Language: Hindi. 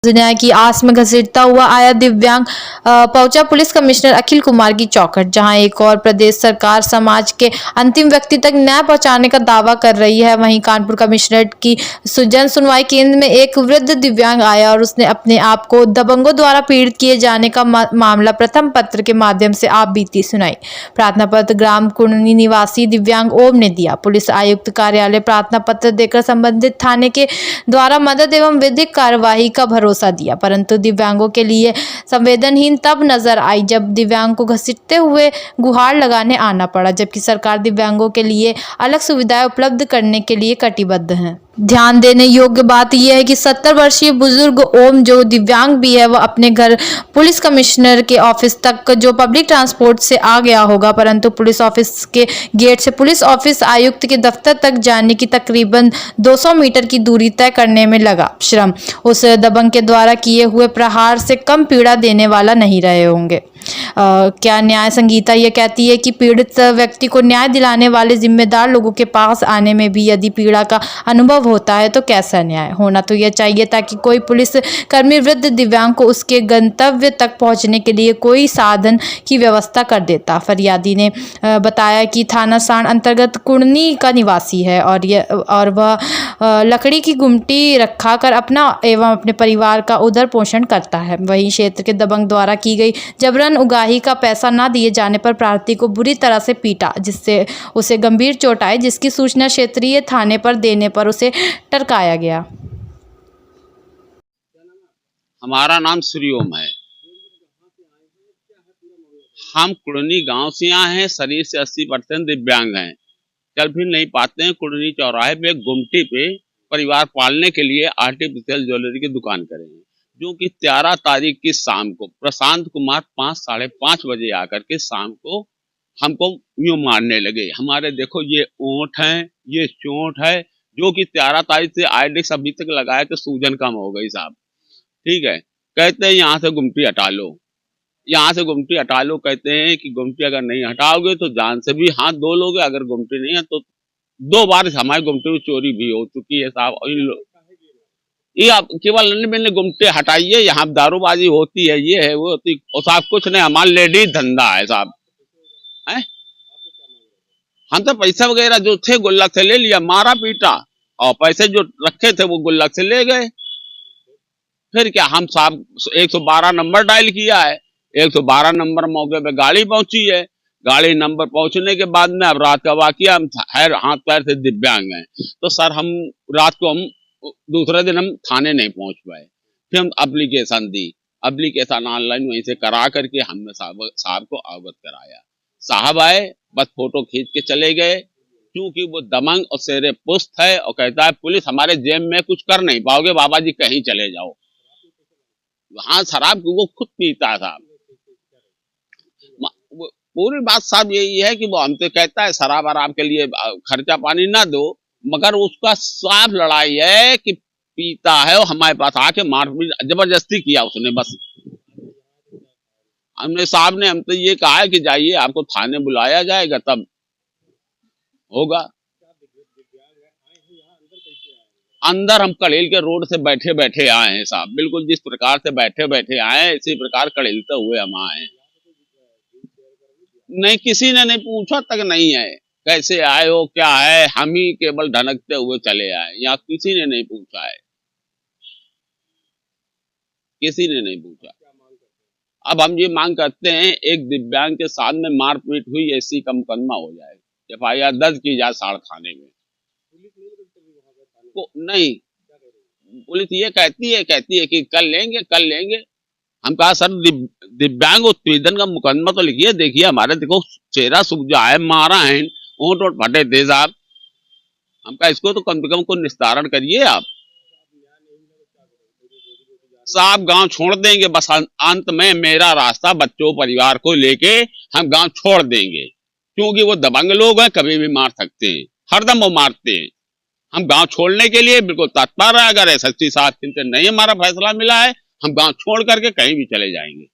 न्याय की आस में घसीटता हुआ आया दिव्यांग पहुंचा पुलिस कमिश्नर अखिल कुमार की चौखट, जहां एक और प्रदेश सरकार समाज के अंतिम व्यक्ति तक न्याय पहुंचाने का दावा कर रही है, वहीं कानपुर कमिश्नरेट की जन सुनवाई केंद्र में एक वृद्ध दिव्यांग आया और उसने अपने आप को दबंगों द्वारा पीड़ित किए जाने का मामला प्रथम पत्र के माध्यम से आप बीती सुनाई। प्रार्थना पत्र ग्राम कुंडनी निवासी दिव्यांग ओम ने दिया। पुलिस आयुक्त कार्यालय प्रार्थना पत्र देकर संबंधित थाने के द्वारा मदद एवं विधिक कार्यवाही का भरोसा दिया, परंतु दिव्यांगों के लिए संवेदनहीन तब नजर आई जब दिव्यांग को घसीटते हुए गुहार लगाने आना पड़ा, जबकि सरकार दिव्यांगों के लिए अलग सुविधाएं उपलब्ध करने के लिए कटिबद्ध है। ध्यान देने योग्य बात यह है कि 70 वर्षीय बुजुर्ग ओम, जो दिव्यांग भी है, वह अपने घर पुलिस कमिश्नर के ऑफिस तक जो पब्लिक ट्रांसपोर्ट से आ गया होगा, परंतु पुलिस ऑफिस के गेट से पुलिस ऑफिस आयुक्त के दफ्तर तक जाने की तकरीबन 200 मीटर की दूरी तय करने में लगा श्रम उस दबंग के द्वारा किए हुए प्रहार से कम पीड़ा देने वाला नहीं रहे होंगे। क्या न्याय संहिता यह कहती है कि पीड़ित व्यक्ति को न्याय दिलाने वाले जिम्मेदार लोगों के पास आने में भी यदि पीड़ा का अनुभव होता है तो कैसा न्याय होना तो यह चाहिए ताकि कोई पुलिस कर्मी वृद्ध दिव्यांग को उसके गंतव्य तक पहुंचने के लिए कोई साधन की व्यवस्था कर देता। फरियादी ने बताया कि थाना सांड अंतर्गत कुंडनी का निवासी है और वह लकड़ी की गुमटी रखाकर अपना एवं अपने परिवार का उदर पोषण करता है। वहीं क्षेत्र के दबंग द्वारा की गई जबरन उगाही का पैसा न दिए जाने पर प्रार्थी को बुरी तरह से पीटा, जिससे उसे गंभीर चोट आई, जिसकी सूचना क्षेत्रीय थाने पर देने पर उसे टरकाया गया। हमारा नाम श्री ओम है। हम कुंडनी गांव से आए हैं। शरीर से 80% दिव्यांग हैं। चल फिर नहीं पाते हैं। कुंडनी चौराहे पे गुमटी पे परिवार पालने के लिए आर्टिफिशियल ज्वेलरी की दुकान करेंगे, जो कि 13 तारीख की शाम को प्रशांत कुमार 5 साढ़े 5 बजे आकर के शाम को हमको यूं मारने लगे। हमारे देखो ये ओंठ है, ये चोट है, जो कि 13 तारीख से आईडिक्स अभी तक लगाया तो सूजन कम हो गई साहब। ठीक है, कहते हैं यहाँ से गुमटी हटा लो, यहाँ से गुमटी हटा लो। कहते हैं कि गुमटी अगर नहीं हटाओगे तो जान से भी हाथ धो लोगे, अगर गुमटी नहीं है तो 2 बार हमारी गुमटी में चोरी भी हो चुकी है साहब। ये आप केवल मैंने गुमटे हटाइए, यहाँ दारूबाजी होती है, ये है वो होती और साहब कुछ नहीं। हमारा लेडीज धंधा है साहब। हम तो पैसा वगैरह जो थे गुल्लक से ले लिया, मारा पीटा, और पैसे जो रखे थे वो गुल्लक से ले गए। फिर क्या, हम साहब 112 नंबर डायल किया है। 112 नंबर मौके पे गाड़ी पहुंची है। गाड़ी नंबर पहुंचने के बाद में अब रात का वाकया, हम हाथ पैर से दिव्यांग हैं तो सर हम रात को हम दूसरे दिन हम थाने नहीं पहुंच पाए। फिर हम एप्लीकेशन दी, एप्लीकेशन ऑनलाइन वहीं से करा करके हमने साहब को अवगत कराया। साहब आए, बस फोटो खींच के चले गए, क्योंकि वो दमंग और शेरे पुस्त है और कहता है पुलिस हमारे जेब में कुछ कर नहीं पाओगे, बाबा जी कहीं चले जाओ। वहां शराब वो खुद पीता था। पूरी बात साहब यही है कि वो हमसे कहता है शराब आराम के लिए खर्चा पानी ना दो, मगर उसका साफ लड़ाई है कि पीता है और हमारे पास आके मारपीट जबरदस्ती किया उसने। बस हमने साहब ने हमसे ये कहा है कि जाइए, आपको थाने बुलाया जाएगा तब होगा। अंदर हम कड़ेल के रोड से बैठे बैठे आए हैं साहब, बिल्कुल जिस प्रकार से बैठे बैठे आए हैं इसी प्रकार कड़ेलते हुए हम आए हैं। नहीं, किसी ने नहीं पूछा तक नहीं है कैसे आए हो क्या है, हम ही केवल ढनकते हुए चले आए। यहाँ किसी ने नहीं पूछा है, किसी ने नहीं पूछा। अब हम ये मांग करते हैं एक दिव्यांग के साथ में मारपीट हुई ऐसी का मुकदमा हो जाए, FIR दर्ज की जाए साड़ थाने में। नहीं, पुलिस ये कहती है कि कल लेंगे। हम कहा सर दिव्यांग उत्पीड़न का मुकदमा तो लिखिए, देखिए हमारे देखो चेहरा सूख जा है, मारा है, ओंठ फटे थे साहब। हम कहा इसको तो कम से कम को निस्तारण करिए आप साहब। गांव छोड़ देंगे बस, अंत में मेरा रास्ता बच्चों परिवार को लेके हम गांव छोड़ देंगे, क्योंकि वो दबंग लोग हैं, कभी भी मार सकते हैं, हरदम वो मारते हैं। हम गांव छोड़ने के लिए बिल्कुल तत्पर है। अगर SSP साहब से नहीं हमारा फैसला मिला है, हम गांव छोड़ करके कहीं भी चले जाएंगे।